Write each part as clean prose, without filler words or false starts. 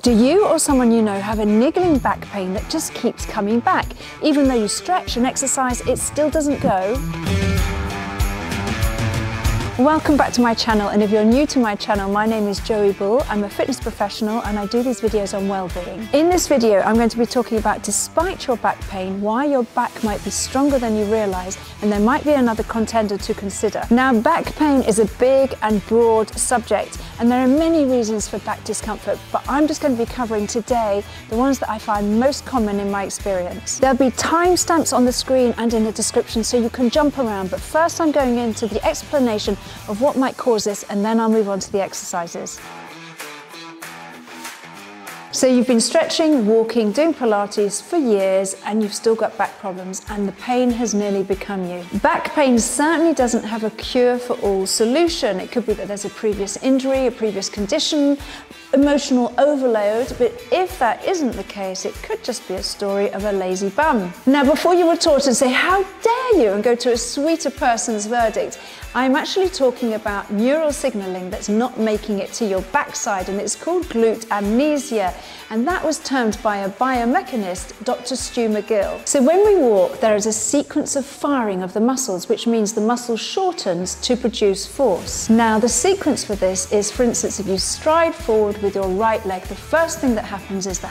Do you or someone you know have a niggling back pain that just keeps coming back? Even though you stretch and exercise, it still doesn't go? Welcome back to my channel, and if you're new to my channel, my name is Joey Bull. I'm a fitness professional and I do these videos on well-being. In this video, I'm going to be talking about, despite your back pain, why your back might be stronger than you realise, and there might be another contender to consider. Now, back pain is a big and broad subject, and there are many reasons for back discomfort, but I'm just going to be covering today the ones that I find most common in my experience. There'll be timestamps on the screen and in the description so you can jump around, but first I'm going into the explanation of what might cause this, and then I'll move on to the exercises. So you've been stretching, walking, doing Pilates for years, and you've still got back problems, and the pain has nearly become you. Back pain certainly doesn't have a cure for all solution. It could be that there's a previous injury, a previous condition, emotional overload, but if that isn't the case, it could just be a story of a lazy bum. Now, before you retort and say, "How dare you," and go to a sweeter person's verdict, I'm actually talking about neural signaling that's not making it to your backside, and it's called glute amnesia, and that was termed by a biomechanist, Dr. Stu McGill. So when we walk, there is a sequence of firing of the muscles, which means the muscle shortens to produce force. Now, the sequence for this is, for instance, if you stride forward with your right leg, the first thing that happens is the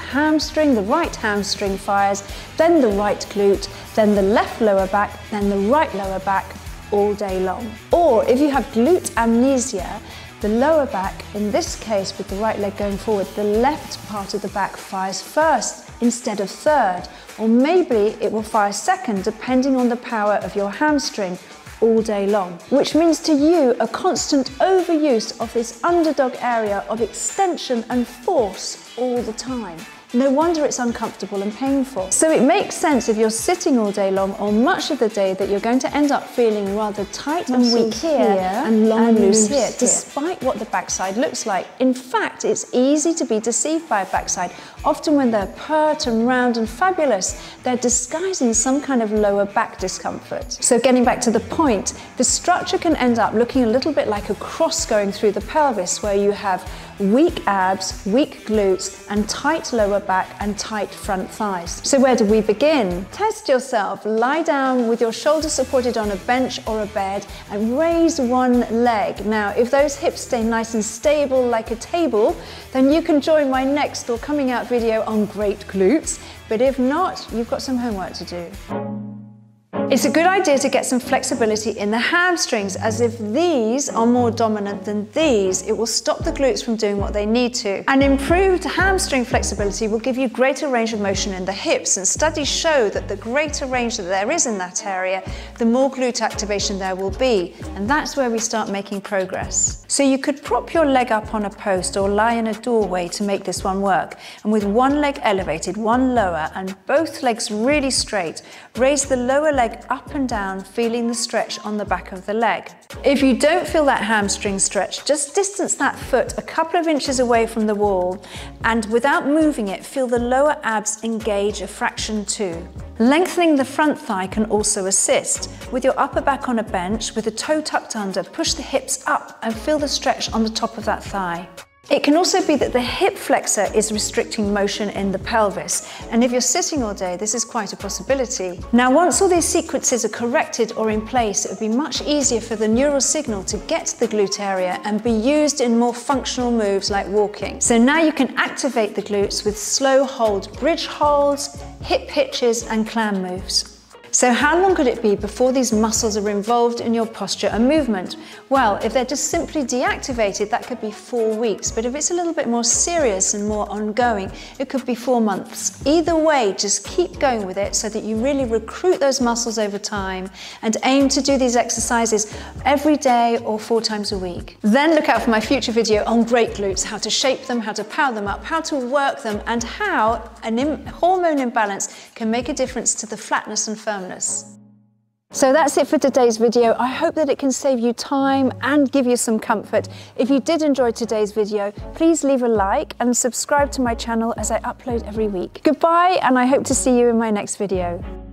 right hamstring fires, then the right glute, then the left lower back, then the right lower back, all day long. Or if you have glute amnesia, the lower back, in this case with the right leg going forward, the left part of the back fires first instead of third, or maybe it will fire second depending on the power of your hamstring, all day long, which means to you a constant overuse of this underdog area of extension and force all the time. No wonder it's uncomfortable and painful. So it makes sense if you're sitting all day long or much of the day that you're going to end up feeling rather tight and weak here and long and loose here, despite what the backside looks like. In fact, it's easy to be deceived by a backside. Often when they're pert and round and fabulous, they're disguising some kind of lower back discomfort. So getting back to the point, the structure can end up looking a little bit like a cross going through the pelvis, where you have weak abs, weak glutes, and tight lower back and tight front thighs. So where do we begin? Test yourself. Lie down with your shoulders supported on a bench or a bed and raise one leg. Now, if those hips stay nice and stable like a table, then you can join my next or coming out video on great glutes. But if not, you've got some homework to do. It's a good idea to get some flexibility in the hamstrings, as if these are more dominant than these, it will stop the glutes from doing what they need to. And improved hamstring flexibility will give you greater range of motion in the hips, and studies show that the greater range that there is in that area, the more glute activation there will be, and that's where we start making progress. So you could prop your leg up on a post or lie in a doorway to make this one work, and with one leg elevated, one lower, and both legs really straight, raise the lower leg up and down, feeling the stretch on the back of the leg. If you don't feel that hamstring stretch, just distance that foot a couple of inches away from the wall, and without moving it, feel the lower abs engage a fraction too. Lengthening the front thigh can also assist. With your upper back on a bench, with the toe tucked under, push the hips up and feel the stretch on the top of that thigh. It can also be that the hip flexor is restricting motion in the pelvis, and if you're sitting all day, this is quite a possibility. Now, once all these sequences are corrected or in place, it would be much easier for the neural signal to get to the glute area and be used in more functional moves like walking. So now you can activate the glutes with slow hold bridge holds, hip hitches, and clam moves. So how long could it be before these muscles are involved in your posture and movement? Well, if they're just simply deactivated, that could be 4 weeks. But if it's a little bit more serious and more ongoing, it could be 4 months. Either way, just keep going with it so that you really recruit those muscles over time, and aim to do these exercises every day or 4 times a week. Then look out for my future video on great glutes, how to shape them, how to power them up, how to work them, and how a hormone imbalance can make a difference to the flatness and firmness. So that's it for today's video. I hope that it can save you time and give you some comfort. If you did enjoy today's video, please leave a like and subscribe to my channel as I upload every week. Goodbye, and I hope to see you in my next video.